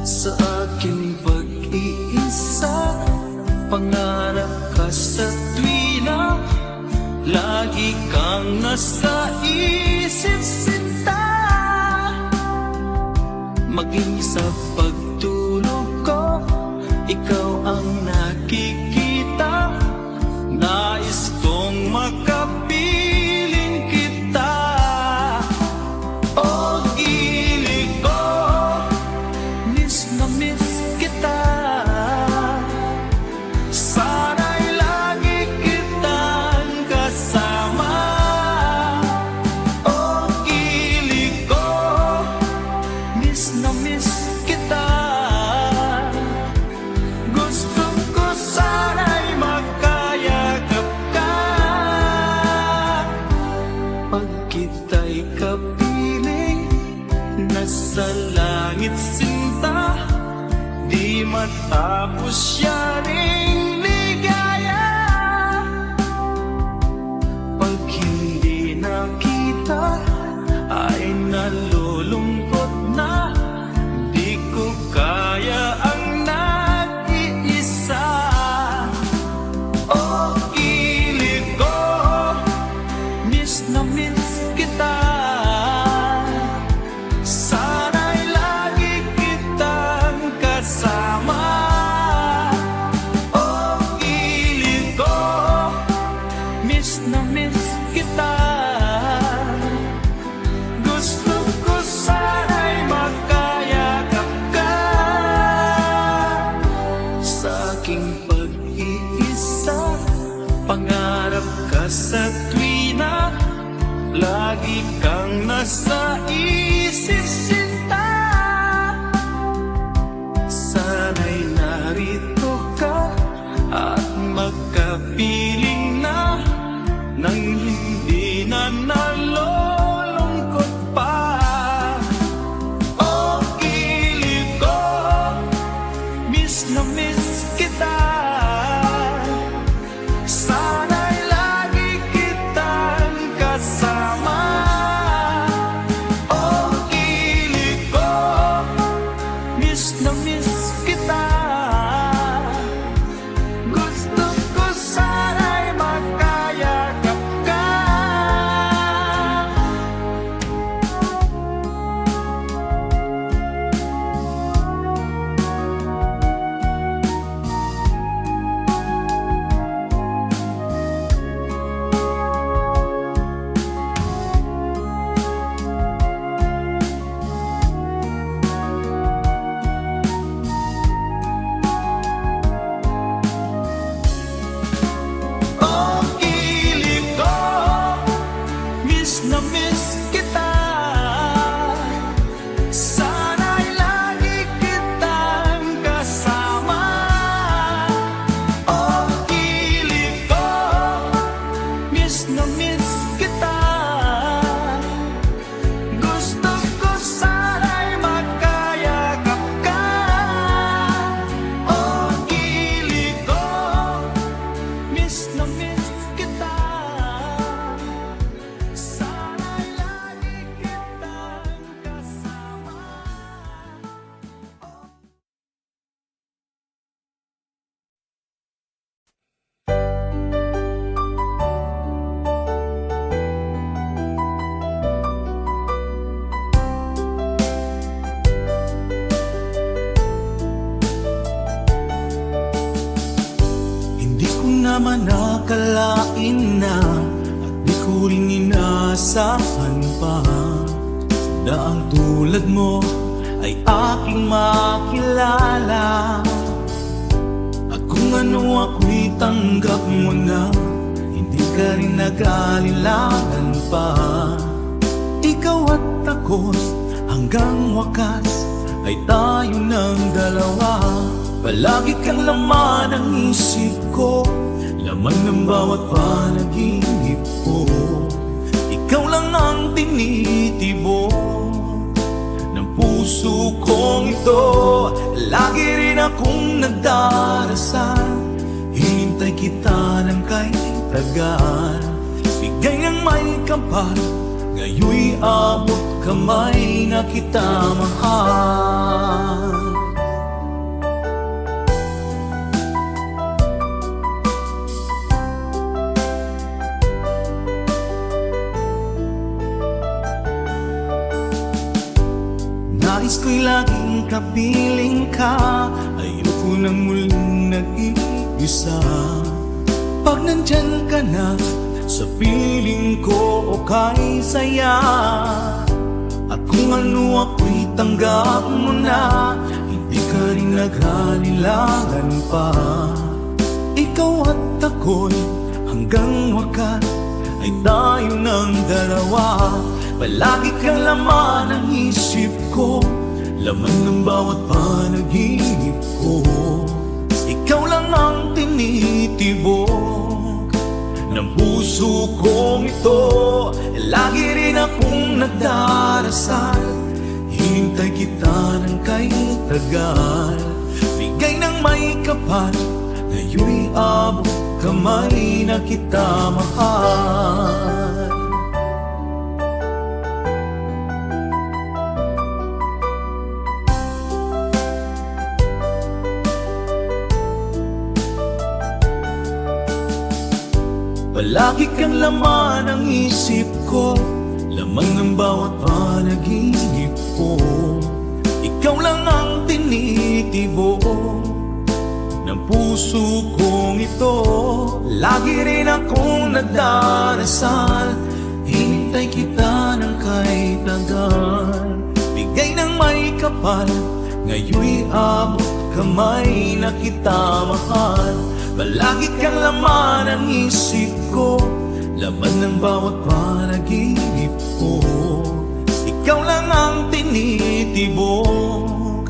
sa aking pag-iisa. Pangarap ka sa tuwina, lagi kang nasa isip sinta. Maging sa pagtulog ko, ikaw ang nakikita. Nais kong makapiling kita. O gili ko, miss na miss kita. Sana'y lagi kitang kasama. O gili ko, miss na miss kita. Gusto ko sana'y magkayakap ka. Pag kita'y kapiling, nasa langit sinta. Di matapos yaring ligaya. Pag hindi nakita, ay nalulungkot na. Di ko kaya ang nag-iisa. O gili ko, miss na miss kita. Sana'y lagi kitang kasama. O gili ko, miss na miss kita. Gusto ko sana'y magkayakap ka. Sa aking pag-iisa, pangarap ka sa tuwina, lagi kang nasa isip sinta. Sana'y narito ka at magkapiling na, nang hindi na nalulungkot pa. O gili ko, miss na miss kita. Sana'y lagi kitang kasama. O gili ko, miss na miss kita. Gusto ko sana'y magkayakap ka. O gili ko, miss na miss kita. Sana'y lagi kitang kasama. O gili ko, miss na miss kita. Gusto ko sana'y magkayakap ka. O gili ko, miss na miss kita. Sana'y lagi kitang kasama. Hindi ko naman nakalain na, at di ko rin inaasahan pa, na ang tulad mo ay aking makilala. At kung ano ako'y tanggap mo na, hindi ka rin nag-alilangan pa. Ikaw at ako, hanggang wakas ay tayo ng dalawa. Palagi kang laman ng isip ko, laman ng bawat panaginip ko. Ikaw lang ang tinitibok ng puso kong ito. Lagi rin akong nagdarasal, hinintay kita ng kahit tagal. Bigay ng may kapal, ngayon'y abot kamay na kita mahal. Nais ko'y laging kapiling ka. Ayoko nang muling nag-iisa. Pag nandyan ka na sa piling ko, okay saya. At kung ano ako'y tanggap mo na, hindi ka rin naghalilangan pa. Ikaw at ako'y hanggang wakas ay tayo ng dalawa. Palagi kang laman ng isip ko, laman ng bawat panaginip ko. Ikaw lang ang tinitibok ng puso kong ito. Lagi rin akong nagdarasal, hinintay kita ng kay tagal. Bigay ng may kapal, ngayon'y abot kamay na kita mahal. Palagi kang laman ng isip ko, laman ng bawat panaginip ko. Ikaw lang ang tinitibok ng puso kong ito. Lagi rin akong nagdarasal, hinintay kita ng kay tagal. Bigay ng may kapal, ngayon'y abot kamay na kita mahal. Palagi kang laman ng isip ko, laman ng bawat panaginip ko. Ikaw lang ang tinitibok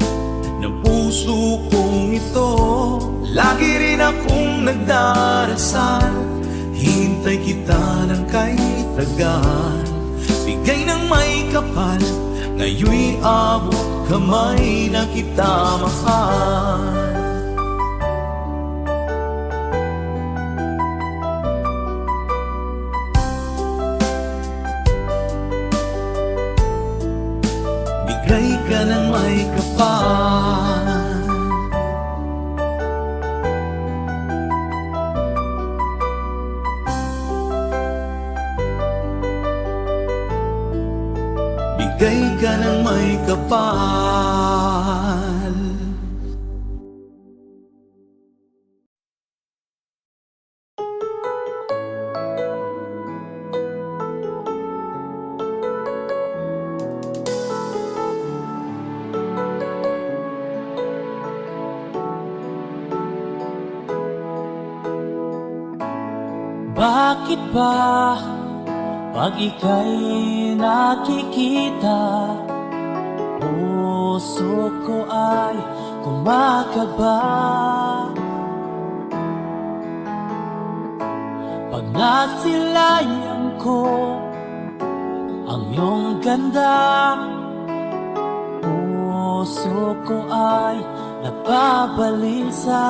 ng puso kong ito. Lagi rin akong nagdarasal, hintay kita ng kay tagal. Bigay ng may kapal, ngayon'y abot kamay na kita mahal. Bigay ka ng may kapal, bigay ka ng may kapal. Bakit ba pag ika'y nakikita, puso ko ay kumakaba? Pag nasilayan ko ang iyong ganda, puso ko ay nababalisa.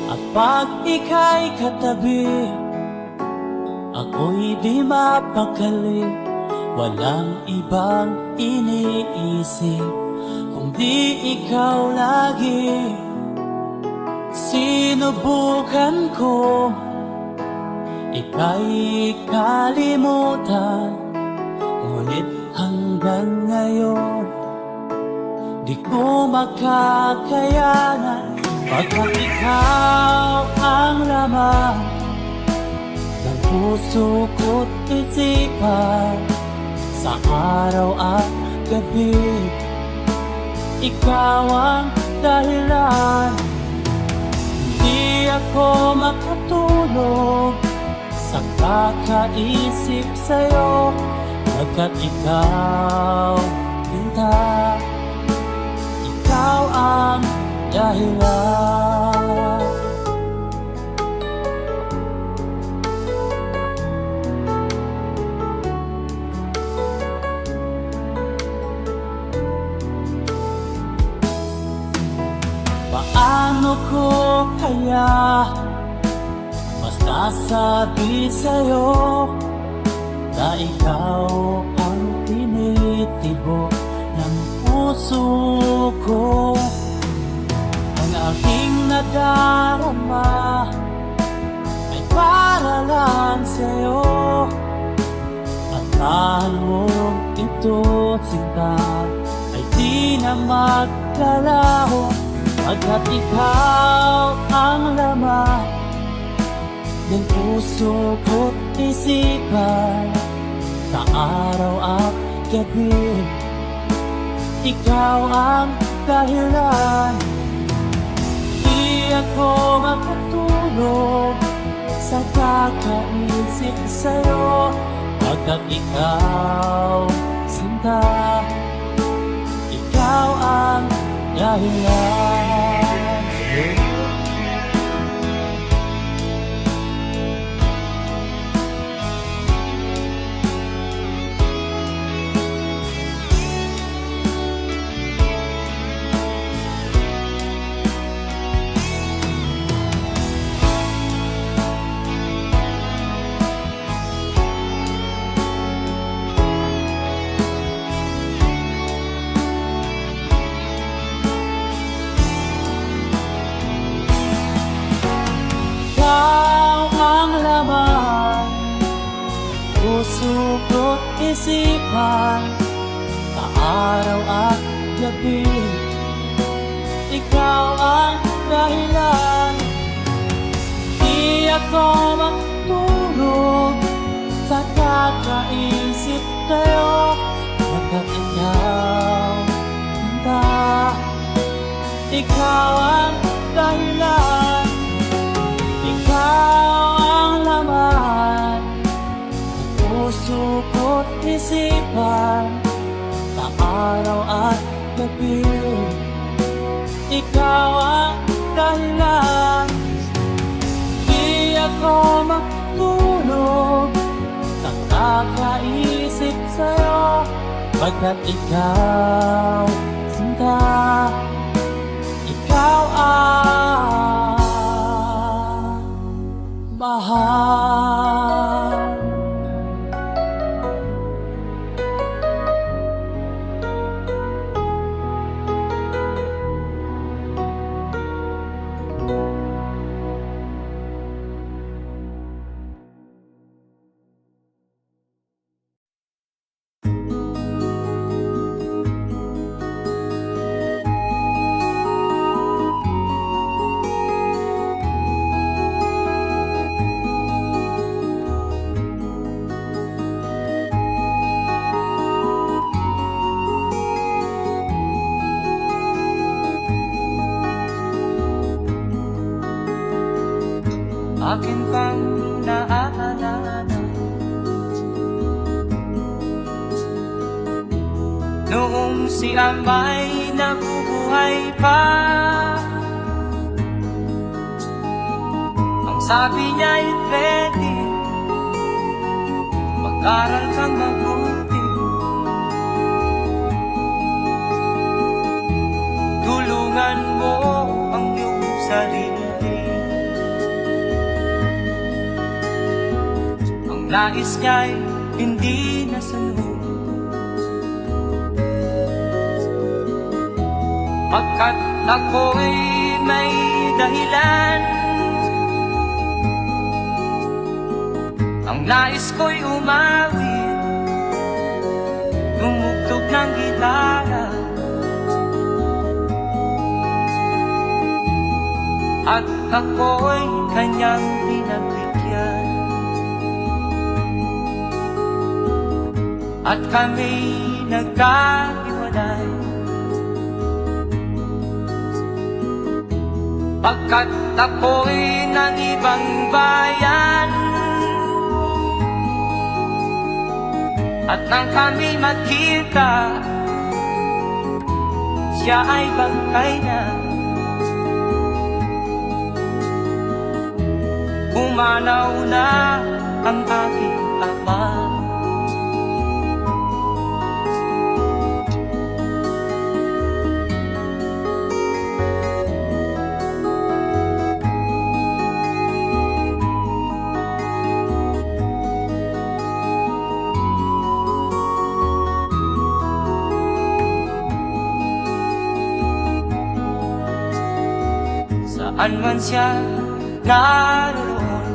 At pag ika'y katabi, ako'y di mapakali. Walang ibang iniisip kundi ikaw lagi. Sinubukan ko ika'y kalimutan, ngunit hanggang ngayon di ko makakayanan. Pagkat ikaw ang laman ng puso ko't isipan, sa araw at gabi, ikaw ang dahilan. Hindi ako makatulog sa kakaisip sa'yo, pagkat ikaw, Linda, ikaw ang dahilan. Paano ko kaya masasabi sa'yo na ikaw ang tinitibok ng puso ko? Ang aking nadarama ay para lang sa'yo, at mahal mo sinta ay di na maglalaho, pagkat ikaw ang laman ng puso ko't isipan. Sa araw at gabi, ikaw ang dahilan. Di ako makatulog sa kakaisip sa'yo, pagkat ikaw, sinta, ikaw ang dahilan. Puso ko't isipan, sa araw at gabi, ikaw ang dahilan. Di ako matulog sa kakaisip sa'yo, pagkat ikaw, sinta, ikaw ang dahilan. Ikaw ang laman, puso ko't isipan, sa araw at gabi, ikaw ang dahilan. Di ako matulog sa kakaisip sa'yo, pagkat ikaw, sinta, ikaw ang mahal. Akin pang naaalala noong si Amay nabubuhay pa. Ang sabi niya'y pwede mag-aral kang mabuti, tulungan mo ang iyong sarili. Nais niya'y hindi nasunod, pagkat ako'y may dahilan. Ang nais ko'y umawit, tumugtog ng gitara, at ako'y kanyang pinagbigyan. At kami nagkahiwalay, pagkat ako'y ng ibang bayan. At nang kami magkita, siya ay bangkay na. Pumanaw na ang aking ama. Saan man siya naroon,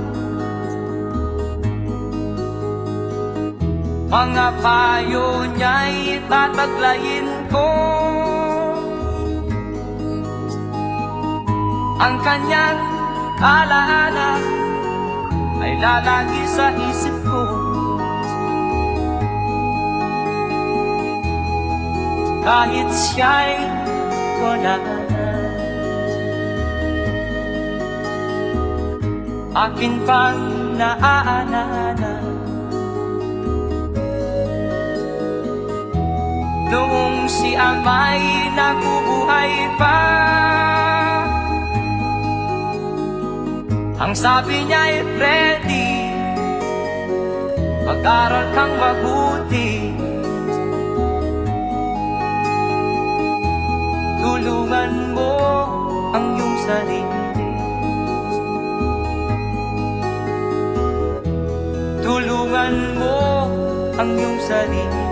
Mga payo niya'y tataglayin ko. Ang kanyang alaala ay lalagi sa isip ko. Kahit siya'y wala na, akin pang naaalala noong si ama'y nabubuhay pa. Ang sabi niya'y Freddy, mag-aral kang mabuti, tulungan mo ang iyong sarili, tulungan mo ang iyong sarili,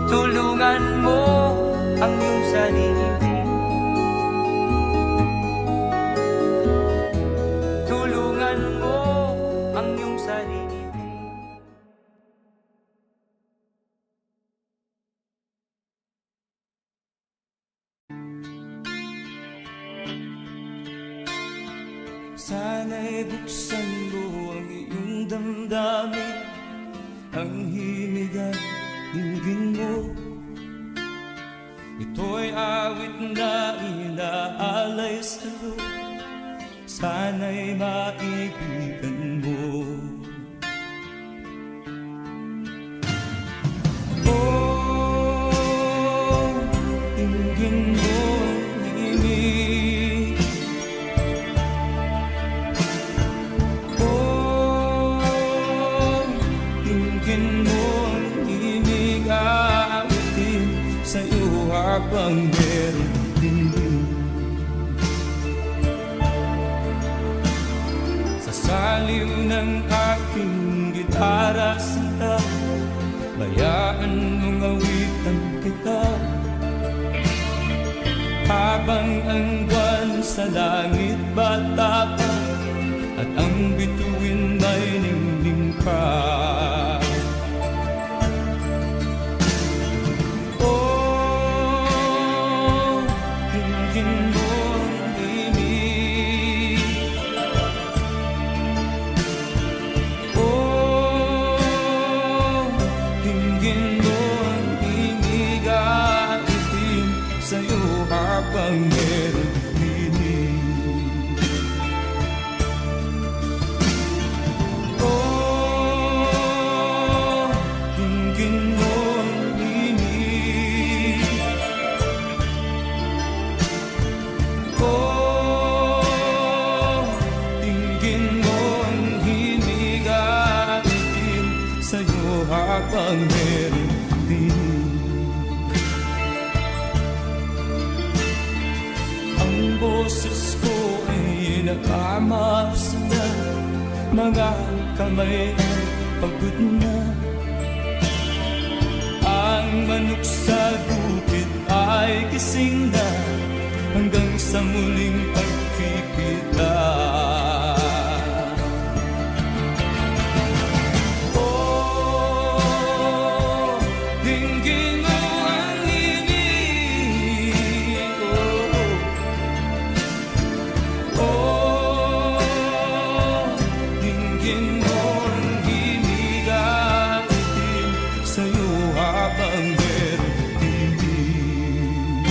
tulungan mo ang iyong sarili, tulungan mo ang iyong sarili. Sana'y buksan mo ang iyong damdamin, ang himig at dinggin mo. Ito'y awit na inaalay sa'yo, sana'y maibigan mo. Oh, dinggin mo ang himig. Oh, dinggin mo ang himig, aawitin sa'yo habang meron din. Sa saliw ng aking gitara sita, bayaan mong awitan kita, habang ang buwan sa langit bata pa, at ang bituin ay ningning pa. Oh, dinggin mo ang himig. Oh, dinggin mo ang himig, aawitin sa'yo habang meron dinig. Oh, dinggin mo ang himig. Oh, dinggin mo ang himig, aawitin sa'yo habang meron dinig. Ang boses ko ay nakamas na, mga kamay ay pagod na. Ang manok sa bukid ay gising na, hanggang sa muling pagkikita. Oh, dinggin mo ang himig. Oh, dinggin mo ang himig, aawitin sa'yo habang meron dinig.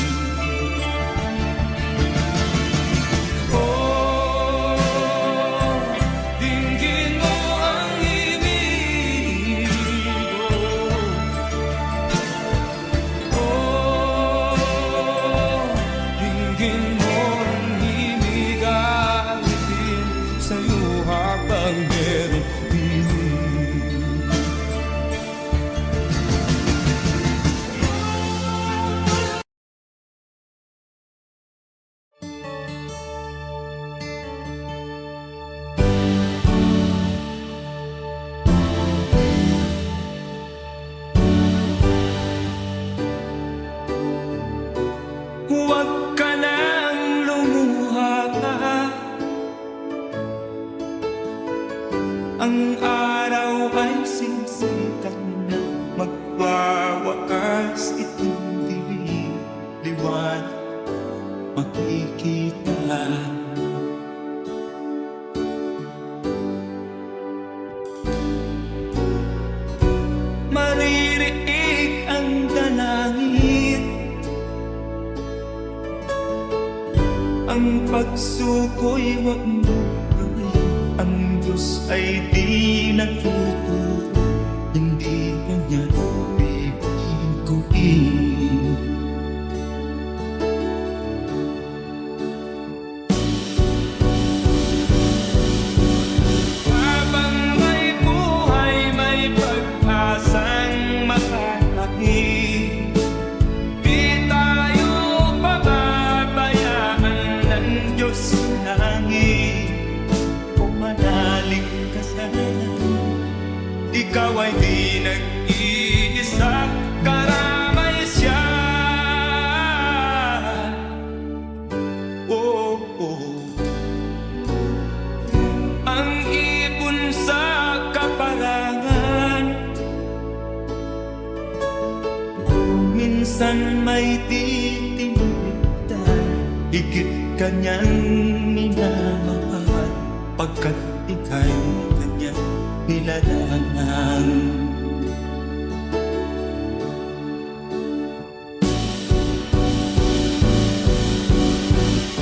Ang pagsuko'y wag mo gawin. Ang Diyos ay di nagtuturo, hindi kanya bibiguin. Habang may buhay, may pag-asang makalaki. Di tayo pababayaan ng Diyos sa langit. Kung manalig ka sana, ikaw ay di nag-iisa, karamay siya. Oh, oh. Ang ibon sa kaparangan, minsan may titinitan, higit kanyang minamahal, pagkat ika'y kanyang nilalangan.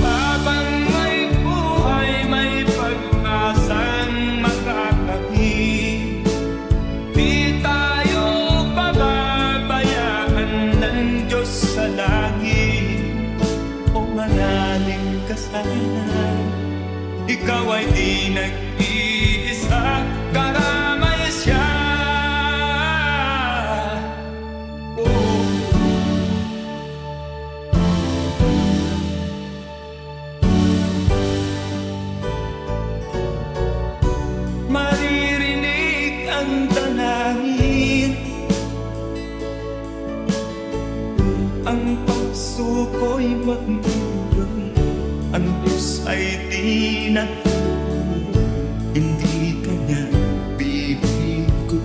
Habang may buhay, may pag-asang makakakit. Di tayo pababayaan ng Diyos sa langit. O manalig ka sana, ikaw ay di nag-iisa, karamay siya. Oh. Maririnig ang dalangin, ang pagsuko'y wag mong gawin. Ang Diyos ay di nagtuturo, hindi kanya bibiguin.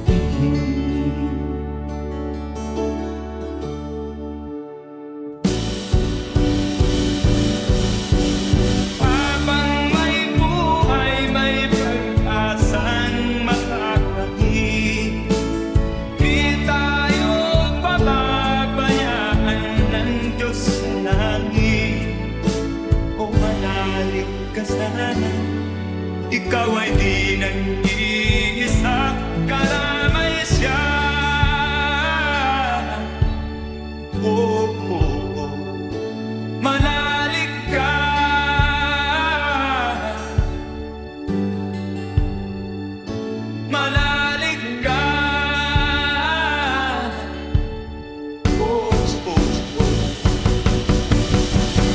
Habang may buhay, may pag-asang makakakit. Di tayo pababayaan ng Diyos sa langit. O manalig ka sana, ikaw ay di nag-iisa, karamay siya. Oh, oh, oh. Manalig ka, manalig ka. Oh, oh, oh.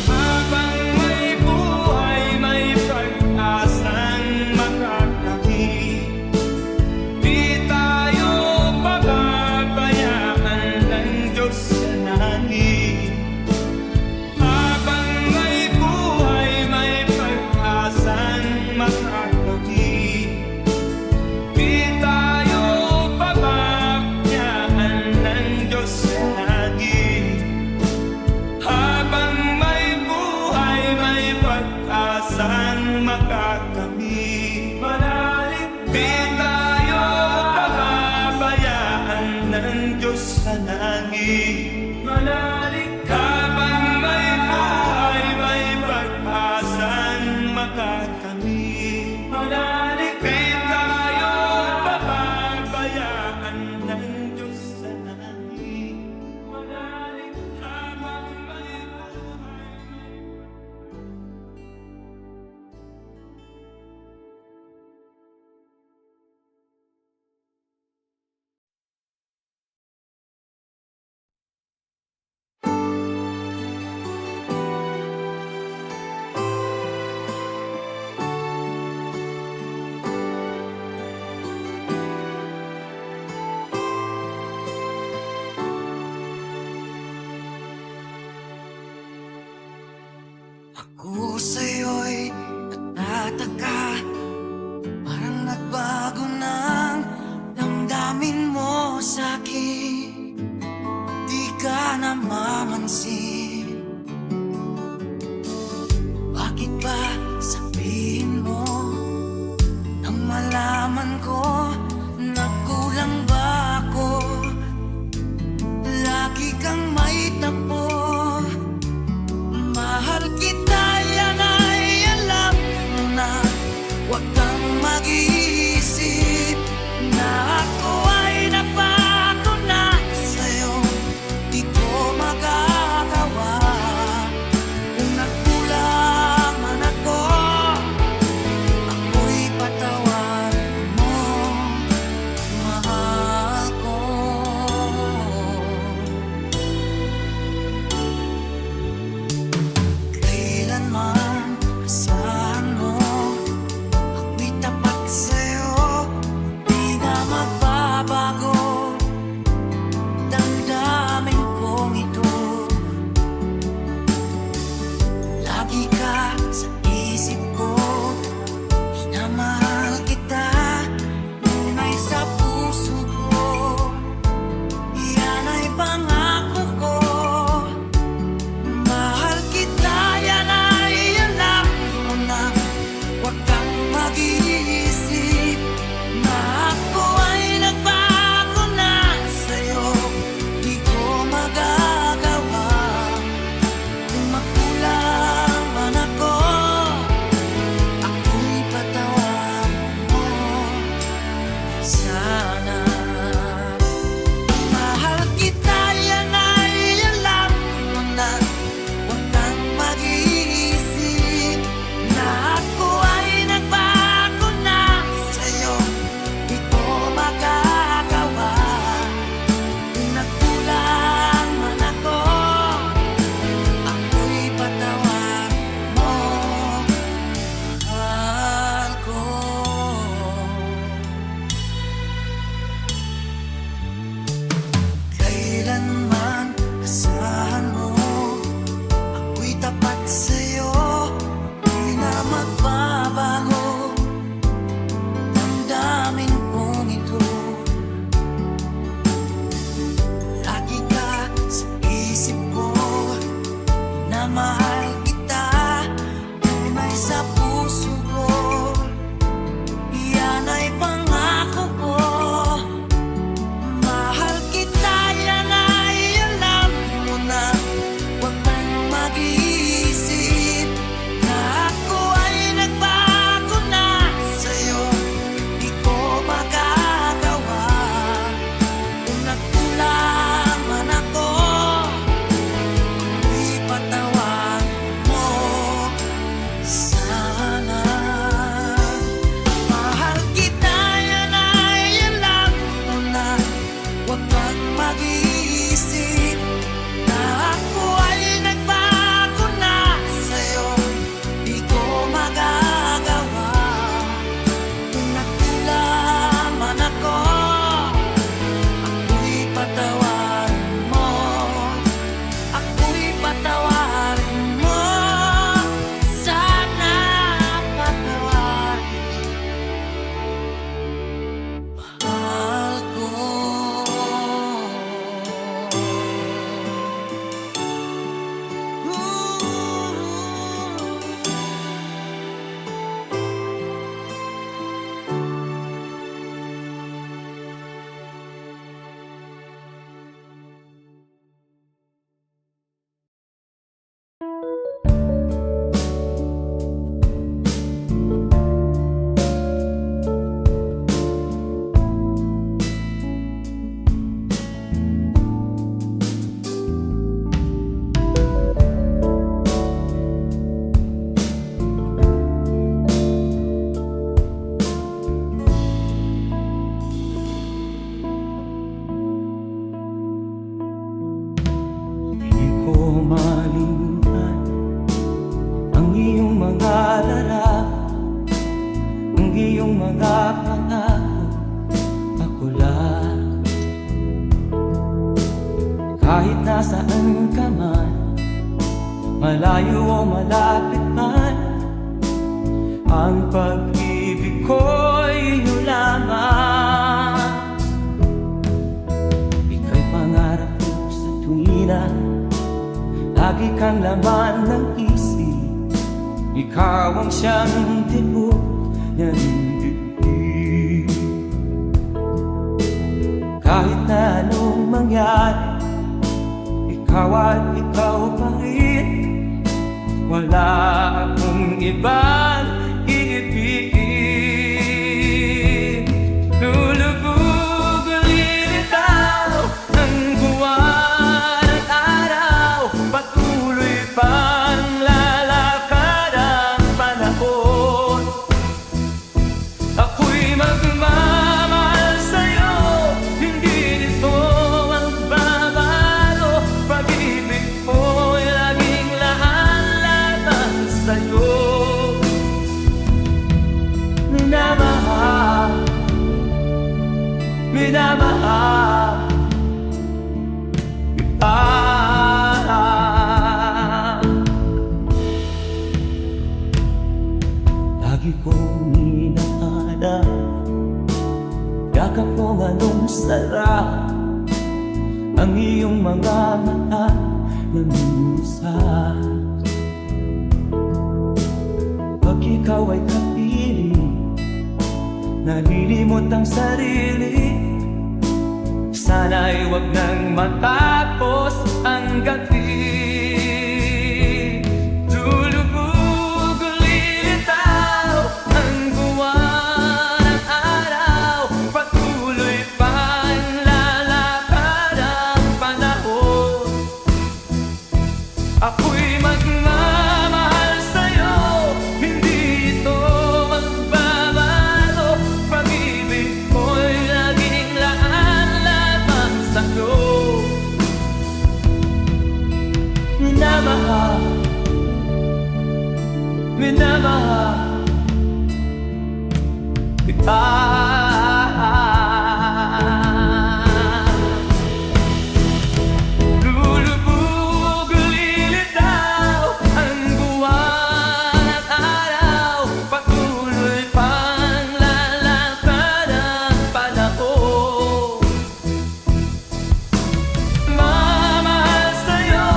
Habang may buhay, may pag-asang makakakit. Di tayo pababayaan ng Diyos sa langit. Habang may buhay, may pag-asang makakakit. Di tayo pababayaan ng Diyos sa langit. Habang may buhay, may pag-asang makakamit. Manalig, di tayo pababayaan ng Diyos sa langit. Manalig, habang may buhay, may pag-asang makakamit. Manalig, di tayo pababayaan ng Diyos sa langit. Manalig, habang may buhay, Ako sa'yo'y natataka, parang nagbago ng damdamin mo sa'kin. Di ka namamansin, bakit ba sabihin mo nang malaman ko na kulang ba ako? Lagi kang may tapo, mahal kita yan ko malimutan ang iyong mga larap, ang iyong mga pangako, ako lang. Kahit nasaan ka man, malayo o malapit man, ang pag-ibig ko'y iyo lamang. Ika'y pangarap ko sa tuwina, lagi kang laman ng isip. Ikaw ang siyang tibok ng dibdib. Kahit na anong mangyari, ikaw at ikaw pa rin. Wala akong ibang iibigin. Lulubog ang lilitaw ng buwan at araw, patuloy pang lalakad ang panahon. Ako'y magmamahal sa'yo, hindi nito magbabago. Pag-ibig ko'y laging laan-laban sa'yo. Minamahal, minamahal kita. Lagi kong inahanap, yakap kong anong sarap, ang iyong mga mata na minsan. Pag ikaw ay kapiling, nalilimot ang sarili. Sana'y wag nang matapos ang gabi. Lulubog o lilitaw ang buwan at araw, patuloy pang lalakad ang panahon. Ako'y magmamahal sa'yo, hindi ito magbabago. Pag-ibig ko'y laging laan-laban sa'yo. Minamahal, minamahal kita. Lulubog o lilitaw ang buwan at araw, patuloy pang lalakad ang panahon. Mamahal sa'yo,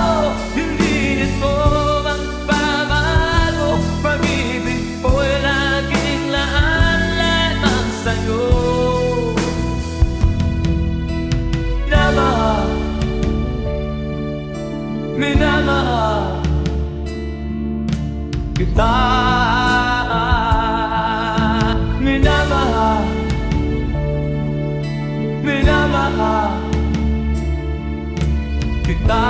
hindi ito magbabago. Pag-ibig ko'y laging laan-laban sa'yo. Minamahal, minamahal kita. Minamahal, minamahal kita.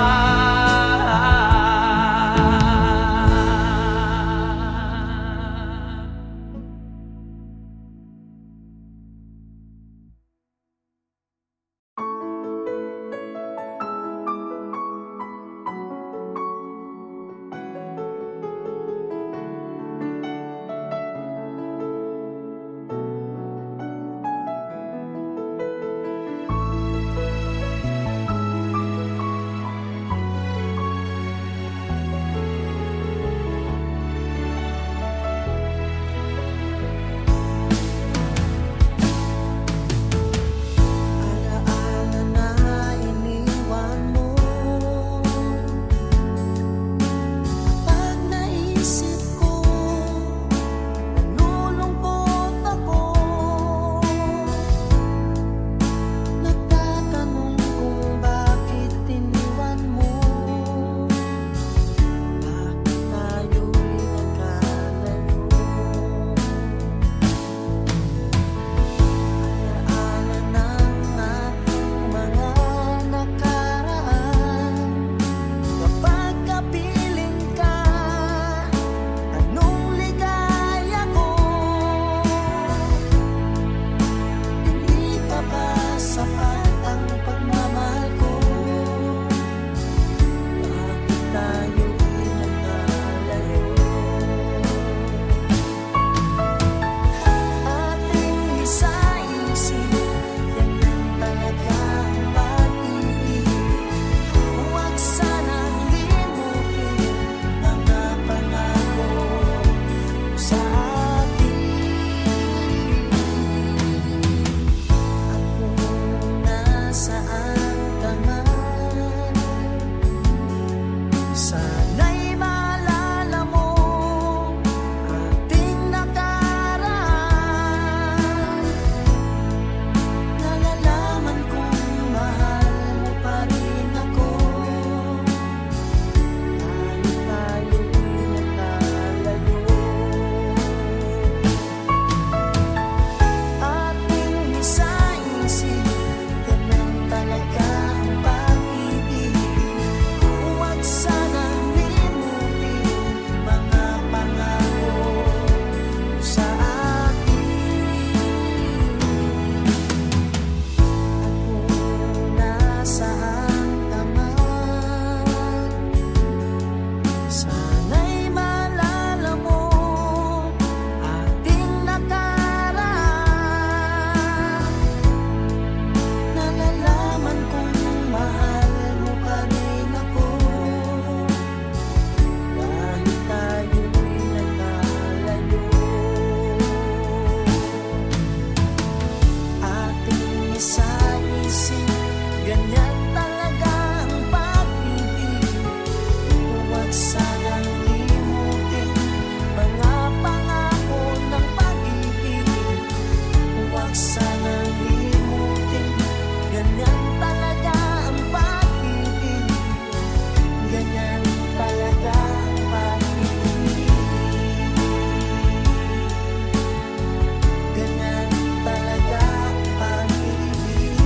sa isip, ganyan talaga ang pag-ibig. Huwag sanang limutin mga pangako ng pag-ibig. Huwag sanang limutin, ganyan talaga ang pag-ibig. Ganyan talaga ang pag-ibig. Ganyan talaga ang pag-ibig.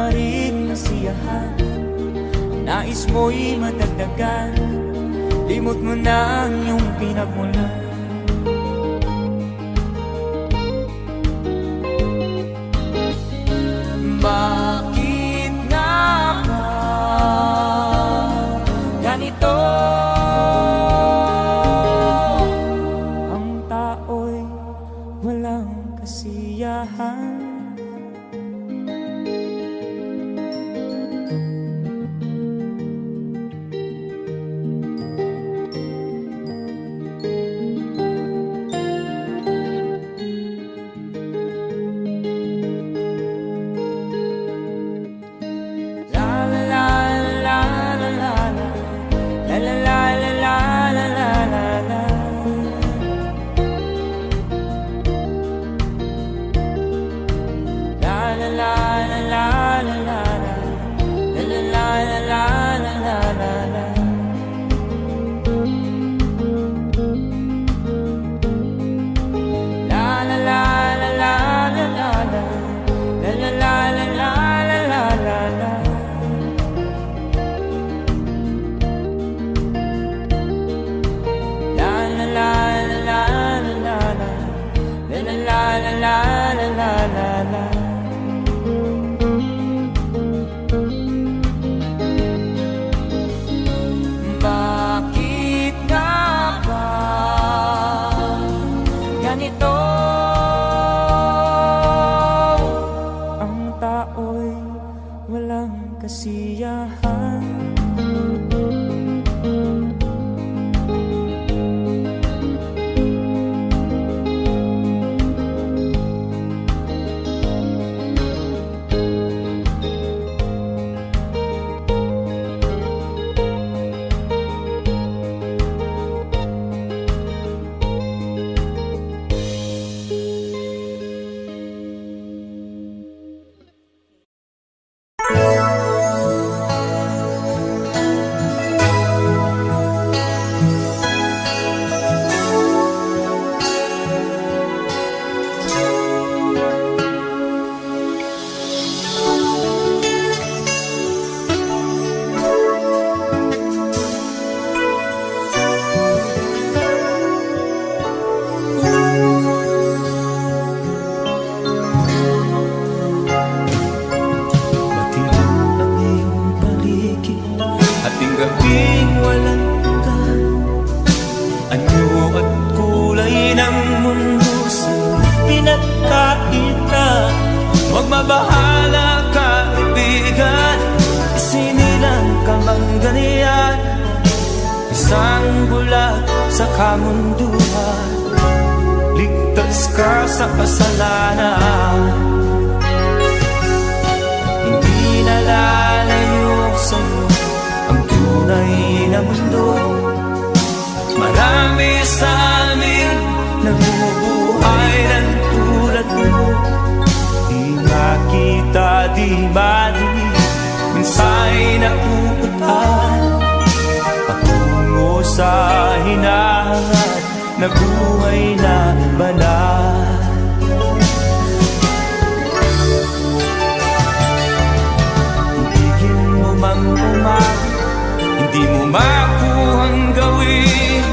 maaaring nasiyahan, nais mo'y madagdagan, limot mo na ang iyong pinagmulan. Bakit nga ba ganito? Ang tao'y walang kasiyahan. Bakit nga ba ganito? Ang tao'y walang kasiyahan. Gabing walang ka, anyo at kulay ng mundo sa pinagkakita. Huwag mabahala kaibigan, isinilang ka mang ganyan, isang bulag sa kamunduhan, ligtas ka sa kasalanan. Hindi nalalayo sa'yo ang tunay na mundo. Marami sa amin namumuhay ng tulad mo. Di makita, di madinig, minsa'y napupuntahan patungo sa hinahangat na buhay na banal. Ibigin mo mang umagi, hindi mo makuhang gawin.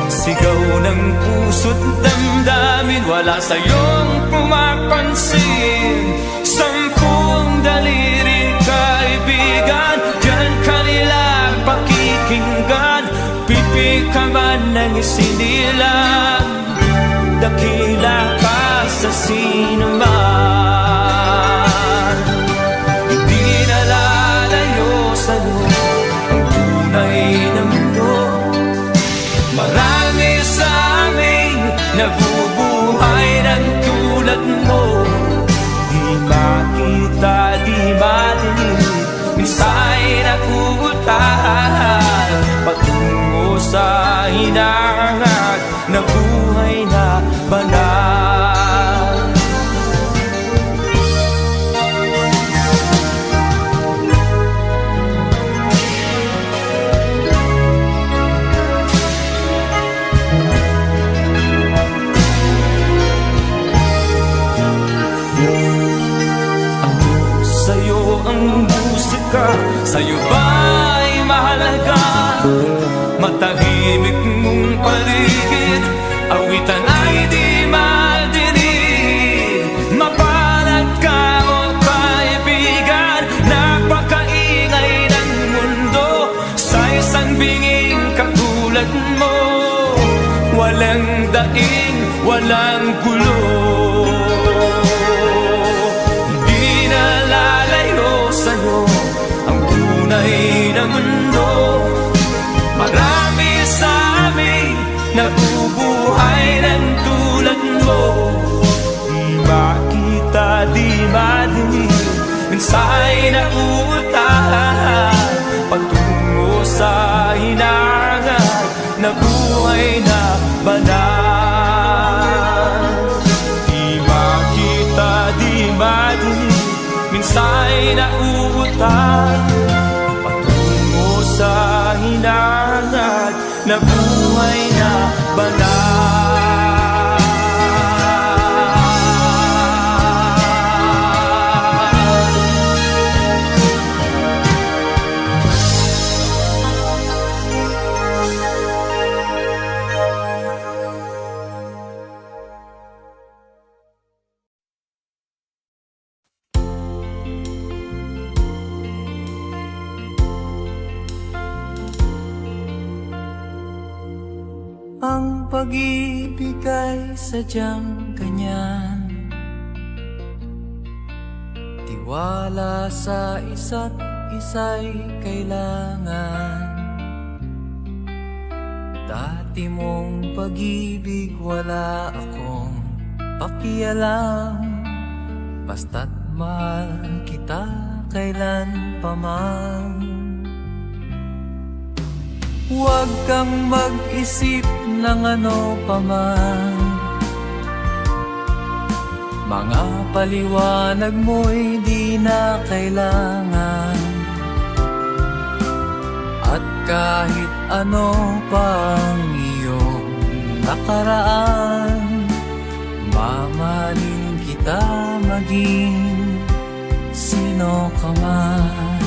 Sigaw ng puso't damdamin, wala sa'yong pumapansin. Sampung daliri kaibigan, diyan kanila pakikinggan. Pipi ka man ng isinilang, dakila ka sa sinuman. Hindi nalalayo sa'yo ang tunay na mundo. Marami sa amin nabubuhay ng tulad mo. Di makita, di madinig, minsa'y nakuutahan patungo sa hinahangat na buhay na banal. Sa'yo ang musika, sa'yo ba'y mahalaga? Matahimik mong paligid, awitan ay di madinig. Mapalad ka o kaibigan, napakaingay ng mundo. Sa isang binging katulad mo, walang daing, walang gulo. Hindi na lalayo sa'yo ang tunay na mundo. Marami sa amin nabubuhay ng tulad mo. Di makita, di madinig, minsa'y nauutahan patungo sa hinangan na buhay na banal. Di makita, di madinig, minsa'y nauutahan patungo sa hinangan na buhay na banal. Ang pag-ibig ay sadyang ganyan, tiwala sa isa't isa'y kailangan. Dati mong pag-ibig wala akong pakialam, basta't mahal kita kailan pa man. Huwag kang mag-isip ng ano pa man, mga paliwanag mo'y di na kailangan. At kahit ano pang iyong nakaraan, mamahalin kita maging sino ka man.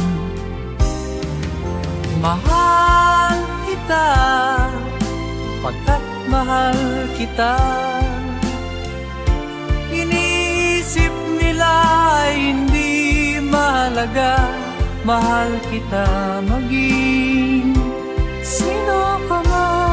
Mahal kita, pagkat mahal kita. Iniisip nila ay hindi mahalaga, mahal kita maging sino ka man.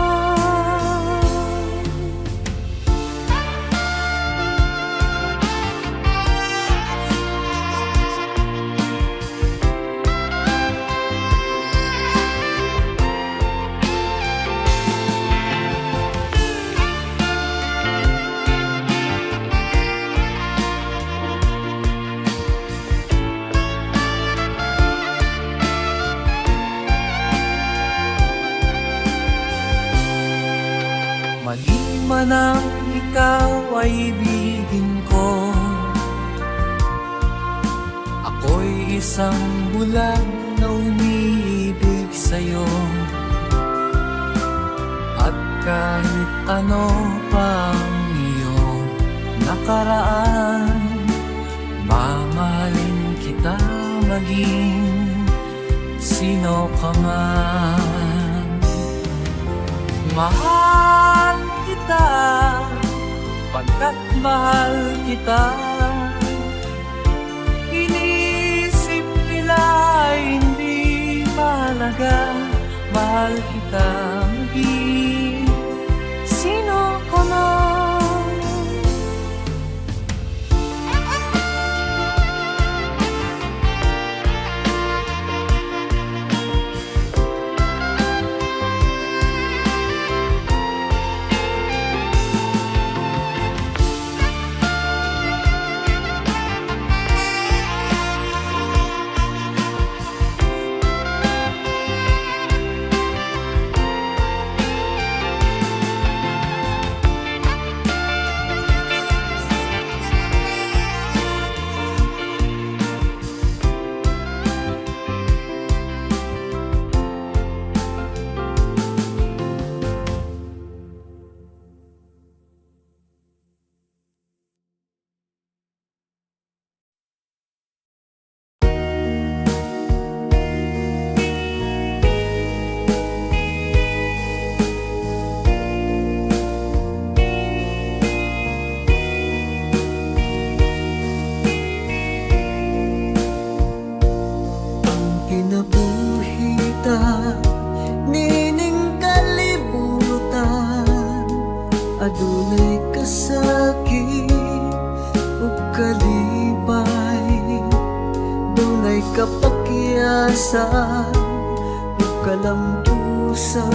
Mali man ang ikaw ay ibigin ko, ako'y isang bulag na umiibig sa'yo. At kahit ano pang iyong nakaraan, mamahalin kita maging sino ka man. Mahal kita, pagkat mahal kita. Iniisip nila ay hindi mahalaga, mahal kita maging sino ka man. may kapakyasan ug kalampusan,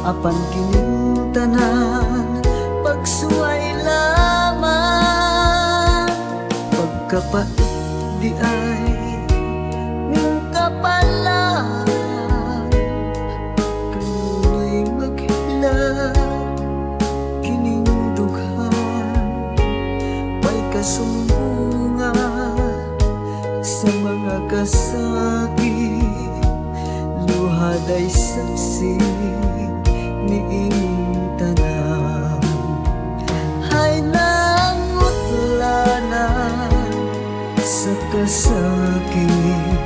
apan kining tanan pagsuway lamang. Pagkapait di ay ning kapalan, kanunay maghila kining dughan. May kasumbungan sa mga kasakit, luhad ay saksi niing tanan. Hay nangutlanan sa kasakit,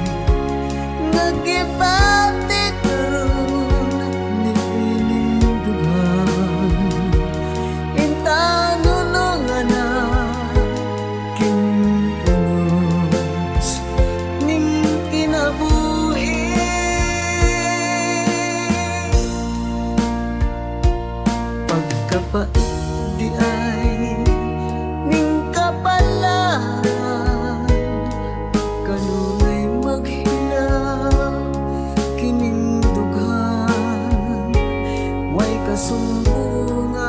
nagibati karon niining dughan. Intanunungan na kinunos ning kinabuhi. Pagkapait di ay ning kapalan, kanunay maghinaw kining dughan. Way kasumbungan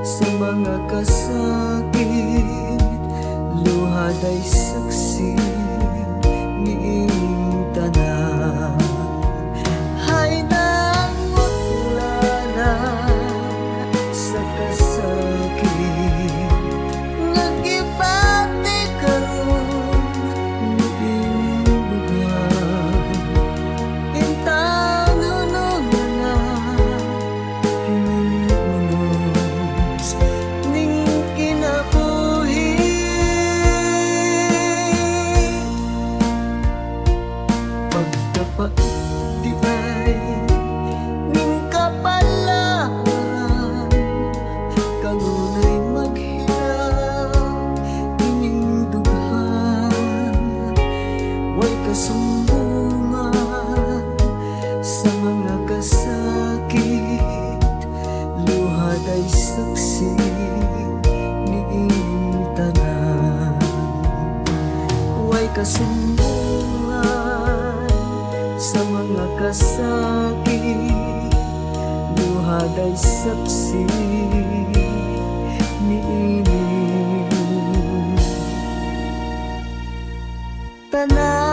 sa mga kasakit, luhad ay saksi niing tanan. Hay nangutlanan sa kasakit, nagibati karon niing dughan. Intanunungan na kining unos ning kinabuhi. Pagkapait di ay ning kapalan, kanunay maghinaw ining dughan. Way kasumbungan sa mga kasakit, luhad ay saksi niing tanan. Way kasumbungan sa mga kasakit, luhad ay saksi niining tanan.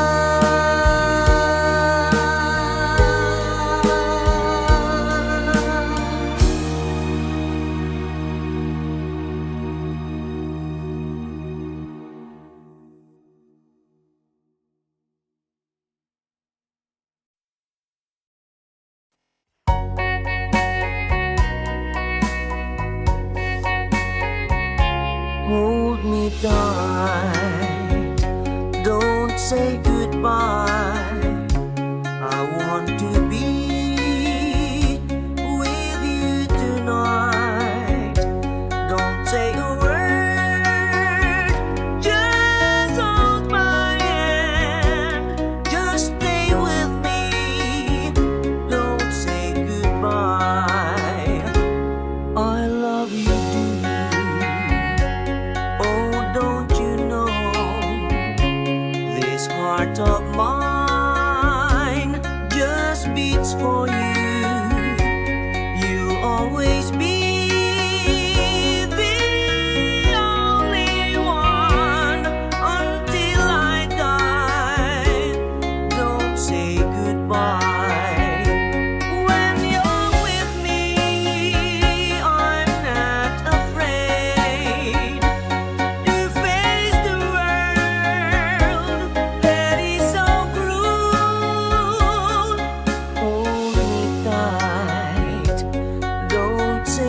Hold me tight, don't say goodbye. I want to be with you tonight. Don't say a word, just hold my hand. Just stay with me, don't say goodbye. I love you, oh, don't you know, this heart of mine just beats for you. You'll always be the only one until I die. Don't say goodbye. When you're with me, I'm not afraid to face the world that is so cruel. Hold me tight, don't say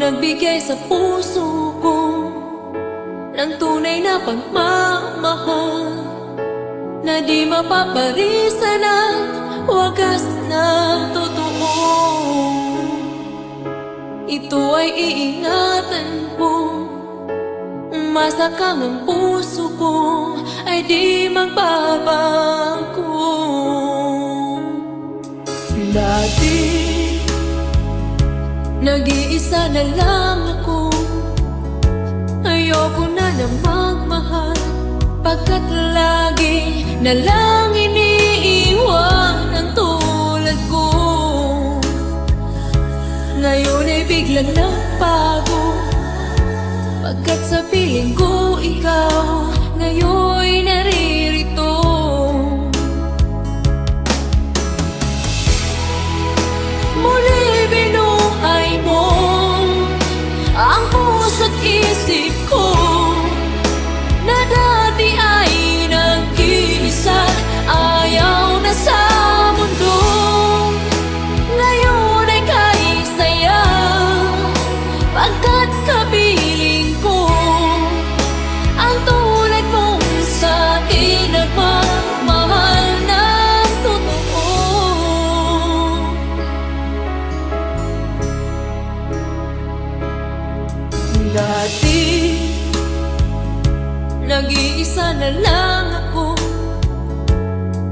nagbigay sa puso ko ng tunay na pagmamahal na di mapaparisan at wagas na totoo. Ito ay iingatan ko, masakang ang puso ko ay di magbabago. Dati, nag-iisa na lang ako. Ayoko na na magmahal, pagkat lagi na lang iniiwan ang tulad ko. Ngayon ay biglang nagbago, pagkat sa piling ko ikaw ngayon'y naririto. Muli binuhay mo ang puso't isip ko na dati ay nag-iisa, ayaw na sa mundo. Ngayon ay kahit saya, pagkat kapiling ko ang tulad mong sa'kin nagmamahal ng totoo. Dati, nag-iisa na lang ako.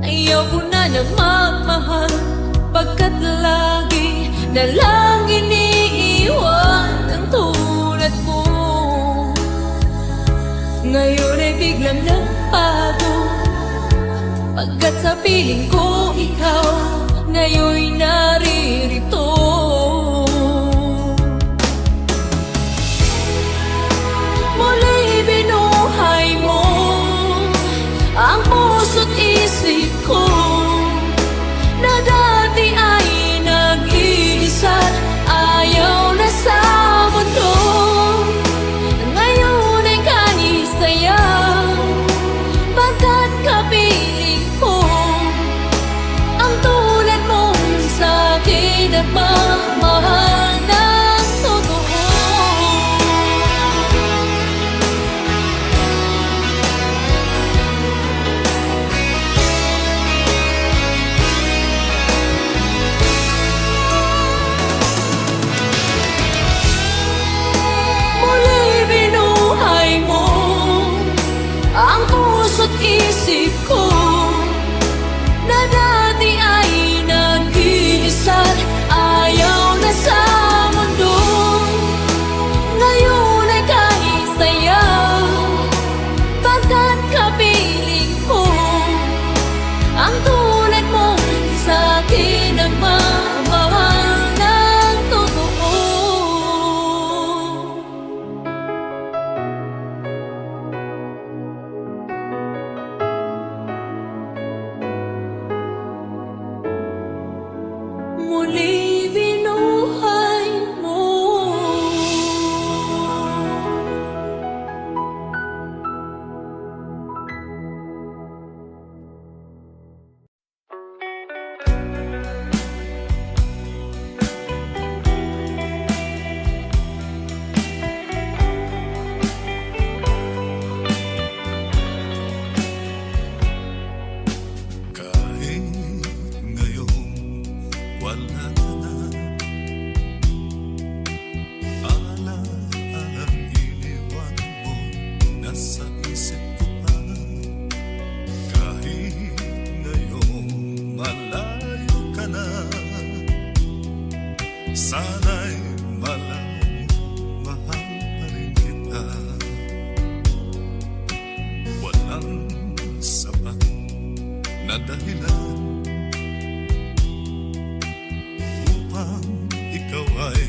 Ayaw ko na na magmahal, pagkat lagi na lang iniiwan ang tulad ko. Ngayon ay biglang nagbago, pagkat sa piling ko ikaw ngayon'y naririto. Muli binuhay mo ang puso't isip ko na dati ay nag-iisa, ayaw na sa mundo. Ngayon ay kahit saya, pagkat kapiling ko ang tulad mong sa'kin nagmamahal ng totoo. Muli binuhay mo ang puso't isip ko na dati ay nag-iisa, ayaw na sa mundo. Ngayon ay kahit saya, pagkat kapiling ko ang tulad mong sa'kin nagmamahal ng totoo. Muli binuhay mo. Kahit ngayon wala ka na, alalang iniwan mo nasa isip ko pa. Kahit ngayon malayo ka na, sana'y malayo, mahal pa rin kita. Walang sapat na dahilan upang ikaw ay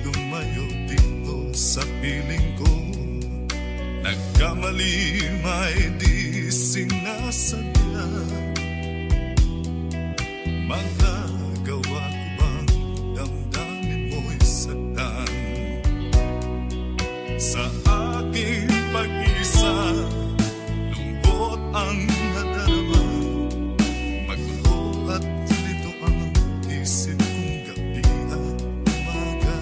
lumayo dito sa piling ko. Nagkamali may di sinasadya, magagawa ko bang damdamin mo'y saktan sa aking pag-isa? Lungkot ang nadarama, magulo at lito ang isip kong gabi at umaga.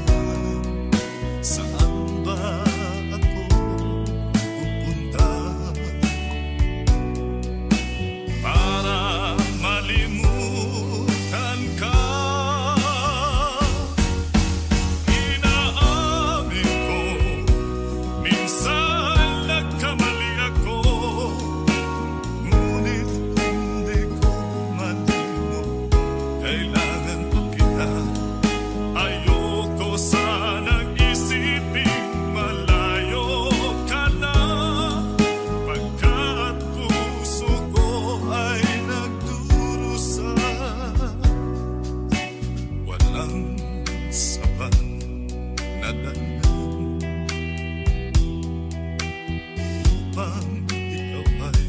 bang ikaw ay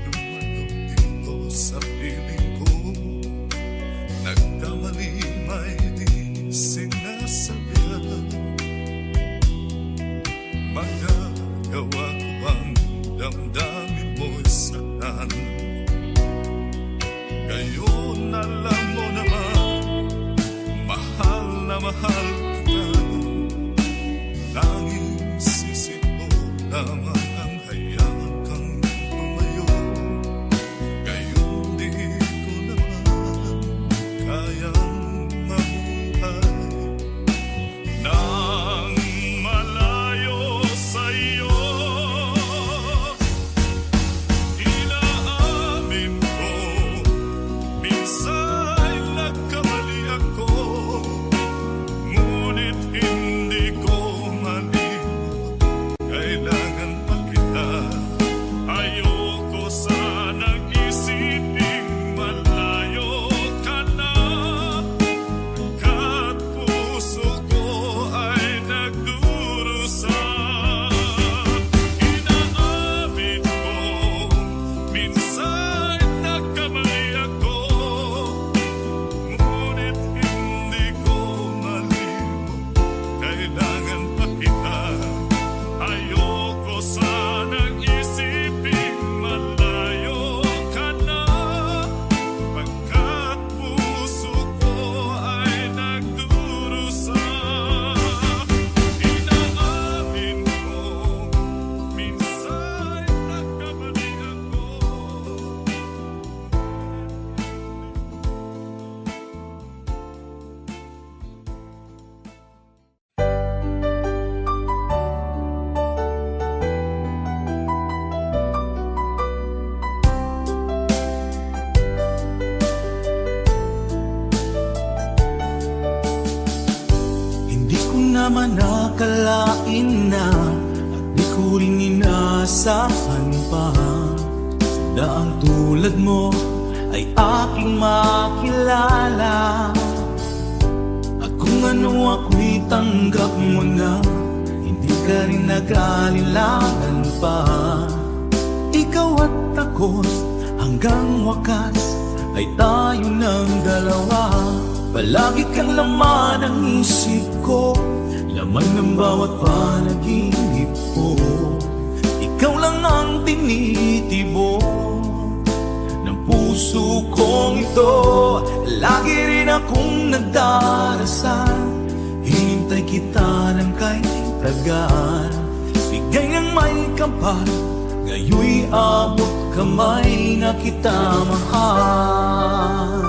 lumalaw dito sa piling ko? Nagkamali may di sinasabihan. Magagawa ko bang damdamin mo'y saktan? Ngayon alam mo naman, mahal na mahal kita. Tanging sisi mo lamang ang hayaan kang lumayo. Ngayon di ko naman kayang mabuhay nang malayo sa'yo. Inaamin ko, minsan nagkamali ako, ngunit hindi ko malimot. Kailangan pa kita. Ayoko sanang isiping malayo ka na, kat puso ko ay nagdurusa. Inaamin ko, minsan nagkamali ako, ngunit hindi ko malimot. Kailangan pa kita. Ayoko sanang isiping malayo ka na, pagkat puso ko ay nagdurusa. Inaamin ko, minsan nagkamali ako. Hindi ko naman nakalain na, at di ko rin inaasahan pa, na ang tulad mo ay aking makilala. At kung ano ako'y tanggap mo na, hindi ka rin nag-alinlangan pa. Ikaw at ako hanggang wakas ay tayo ng dalawa. Palagi kang laman ng isip ko, laman ng bawat panaginip ko. Ikaw lang ang tinitibo ng puso kong ito. Lagi rin akong nagdarasal, hinintay kita ng kahit tagal. Bigay ng may kapal, ngayoy abot kamay na kita mahal.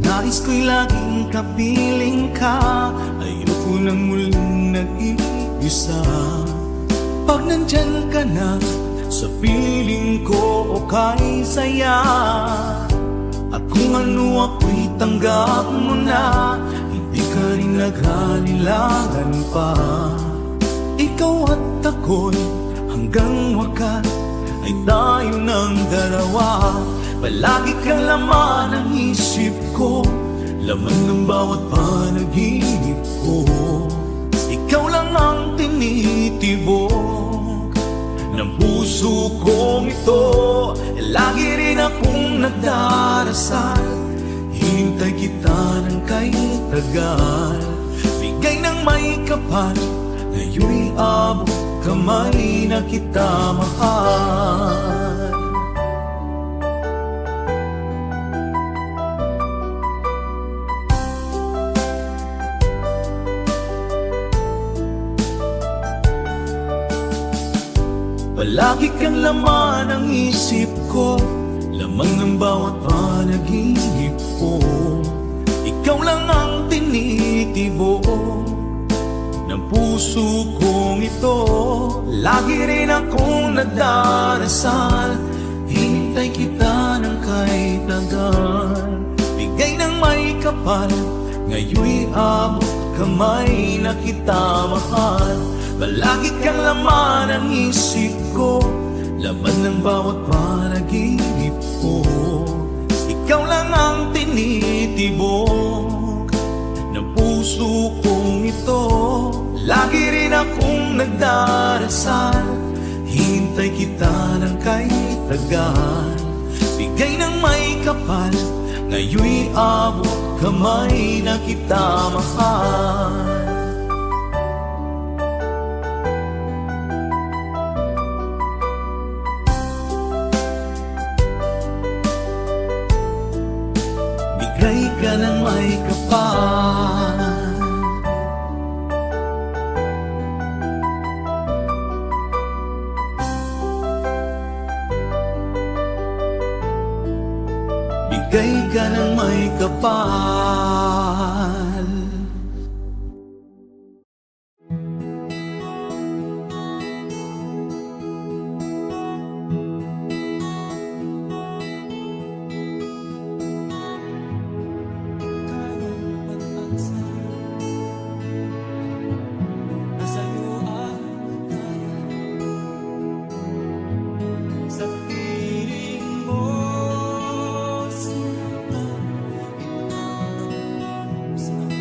Nais ko'y laging kapiling ka, ayoko nang muling nag-iisa. Pag nandyan ka na, sa piling ko okay saya. At kung ano ako'y tanggap mo na, hindi ka rin nag-alinlangan pa. Ikaw at ako'y hanggang wakas ay tayo ng dalawa. Palagi kang laman ng isip ko, laman ng bawat panaginip ko. Ikaw lang ang tinitibok ng puso kong ito. Lagi rin akong nagdarasal, hinintay kita ng kahit tagal. Bigay ng may kapal, ngayoy abot kamay na kita mahal. Palagi kang laman ng isip ko, laman ng bawat panaginip ko. Ikaw lang ang tinitibo ng puso kong ito. Lagi rin akong nagdarasal, hinintay kita ng kahit tagal. Bigay ng may kapal, ngayoy abot kamay na kita mahal. Palagi kang laman ng isip ko, laman ng bawat panaginip akong nagdarasal, hintay kita ng kay tagal. Bigay ng may kapal, ngayon'y abot kamay na kita mahal. Bigay ka ng may kapal, bigay ka ng may kapal. Sa piling mo, sinta, ikaw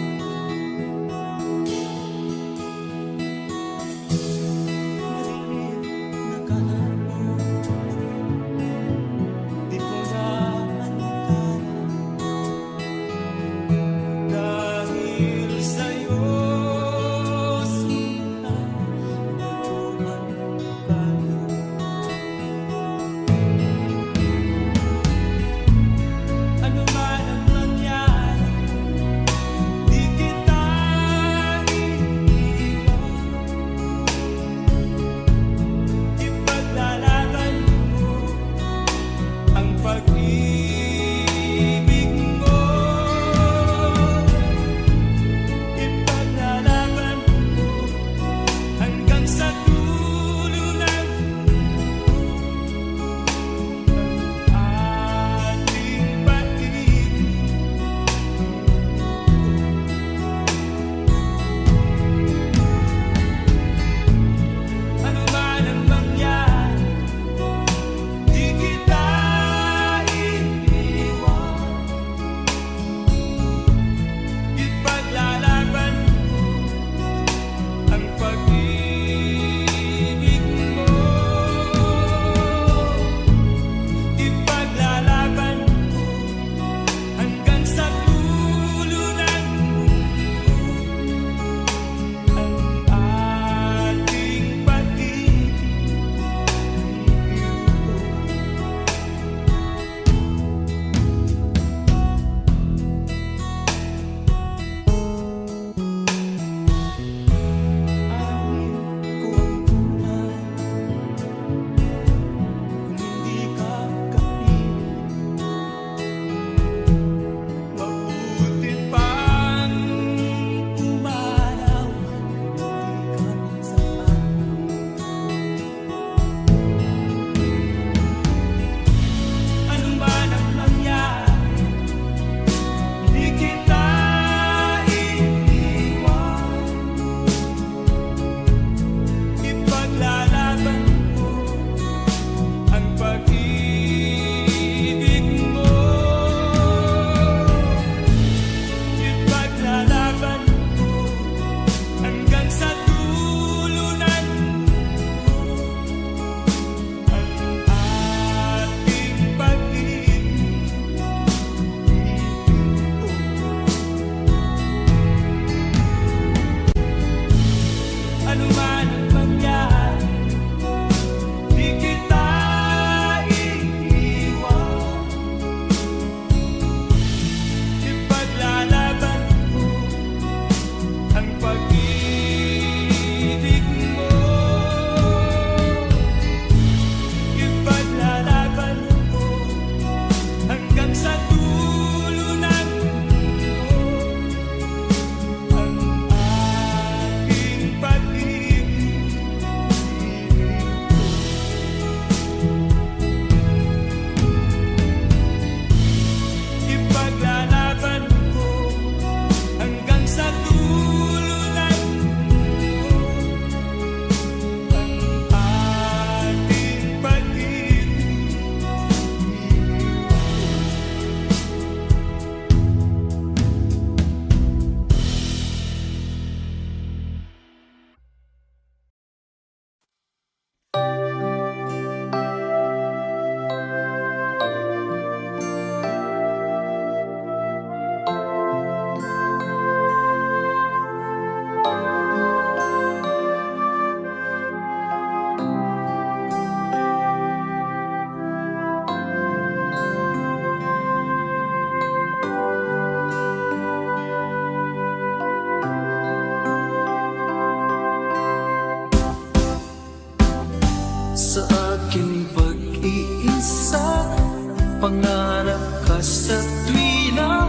sa aking pag-iisa. Pangarap ka sa tuwina,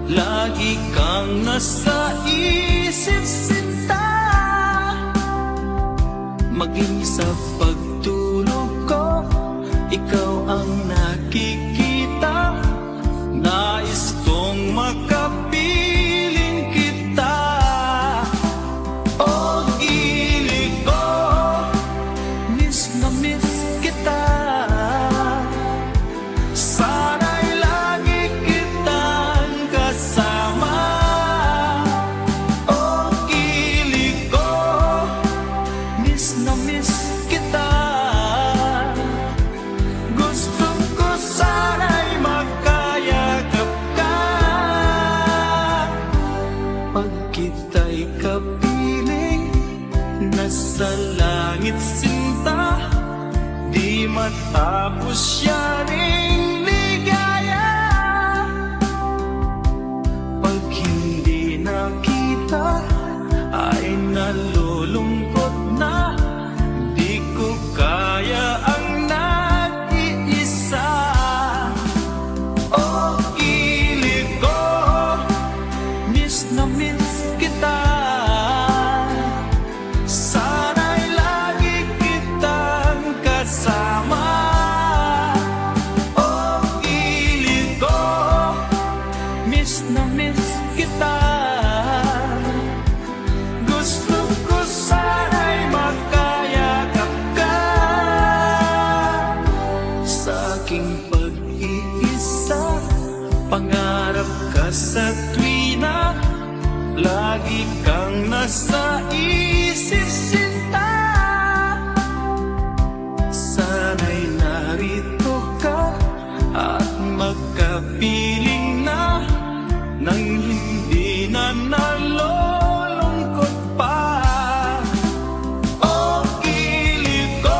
lagi kang nasa isip sinta. Maging sa pagtulog ko, ikaw ang nakikita. Nais kong makapiling kita. O gilig ko, miss na miss kita. Sana'y lagi kitang kasama. O gilig ko, miss na miss kita. Gusto ko sana'y magkayakap ka. Pag kita'y kapiling, nasa langit sinta. Di matapos yaring ligaya. Pag hindi nakita, ay nalulungkot na. Di ko kaya ang nag-iisa. O gilig ko, miss na miss kita. Sana'y lagi kitang kasama. O gilig ko, miss na miss kita. Gusto ko sana'y magkayakap ka. Sa aking pag-iisa, pangarap ka sa tuwina, lagi kang nasa isip sinta. Sana'y narito ka at magkapiling na, nang hindi na nalulungkot pa. O gilig ko,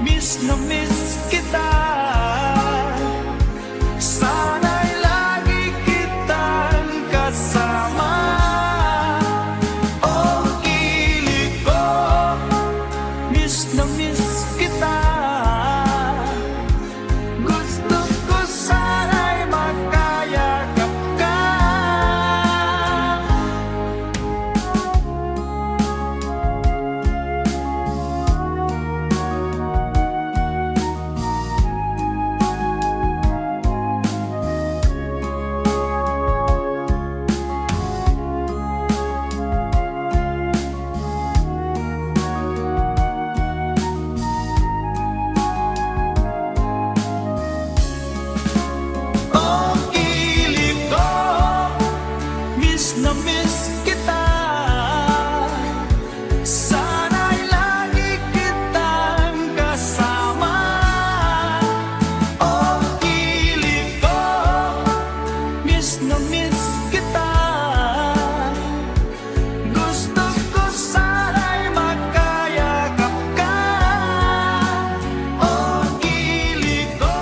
miss na miss kita. Sana'y lagi kitang kasama. O gilig ko, miss na miss kita. Gusto ko sana'y magkayakap ka. O gilig ko, miss na miss kita. Sana'y lagi kitang kasama. O gilig ko, miss na miss kita. Gusto ko sana'y magkayakap ka. O gilig ko,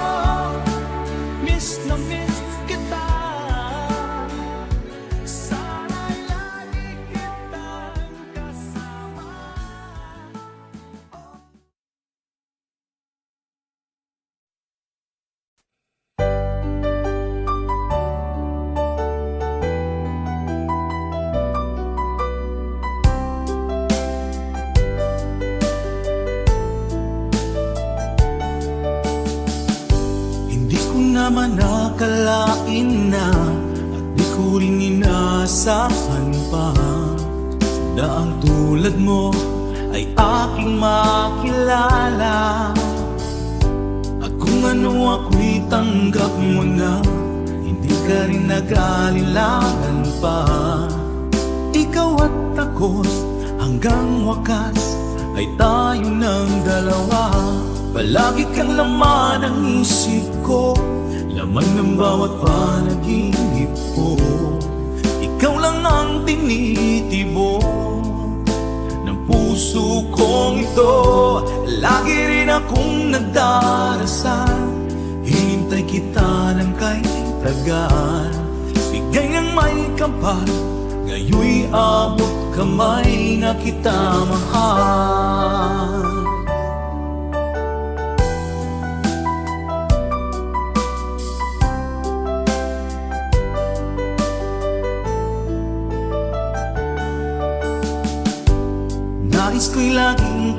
miss na miss kita. Sana'y lagi kitang kasama. Hindi ko naman nakalain na, at di ko rin inaasahan pa, na ang tulad mo ay aking makilala. At kung ano ako'y tanggap mo na, hindi ka rin nag-aalilangan pa. Ikaw at ako hanggang wakas ay tayo ng dalawa. Palagi kang laman ng isip ko, laman ng bawat panaginip ko. Ikaw lang ang tinitibo ng puso kong ito. Lagi rin akong nagdarasal, hinintay kita ng kay tagal. Bigay ng may kapal, ngayon'y abot kamay na kita mahal.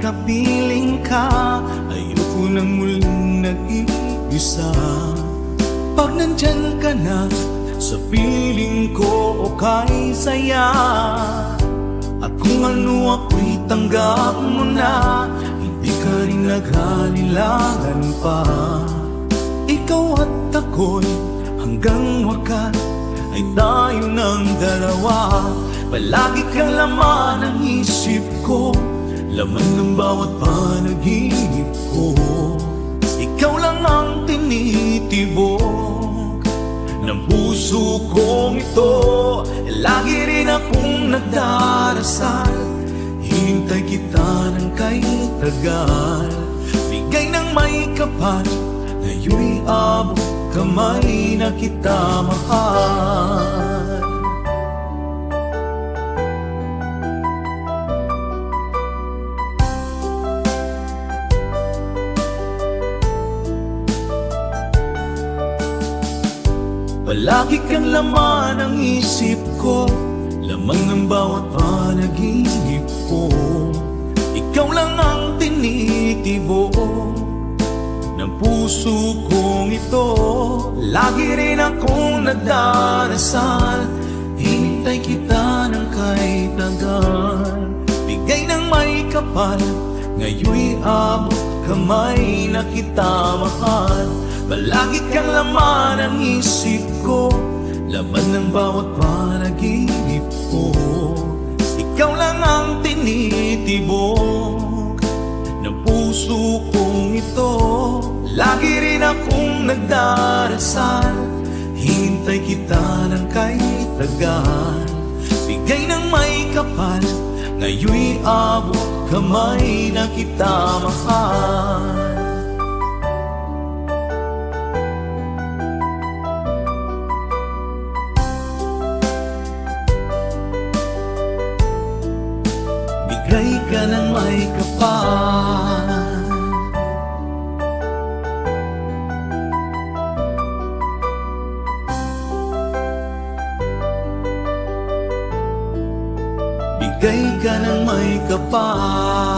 kapiling ka, ayoko nang muling nag-iisa. Pag nandyan ka na, sa piling ko okay saya. At kung ano ako'y tanggap mo na, hindi ka rin naghalilangan pa. Ikaw at ako'y hanggang wakas ay tayo ng dalawa. Palagi kang laman ng isip ko, laman ng bawat panaginip ko. Ikaw lang ang tinitibok ng puso kong ito. Lagi rin akong nagdarasal, hinintay kita ng kay tagal. Bigay ng may kapal, ngayon'y abot kamay na kita mahal. Palagi kang laman ng isip ko, laman ng bawat panaginip ko. Ikaw lang ang tinitibok ng puso kong ito. Lagi rin akong nagdarasal, hinintay kita ng kay tagal. Bigay ng may kapal, ngayon'y abot kamay na kita mahal. Palagi kang laman ng isip ko, laman ng bawat panaginip ko. Ikaw lang ang tinitibok ng puso kong ito. Lagi rin akong nagdarasal, hintay kita ng kay tagal. Bigay ng may kapal, ngayon'y abot kamay na kita mahal. Bigay ka ng may kapal, bigay ka ng may kapal.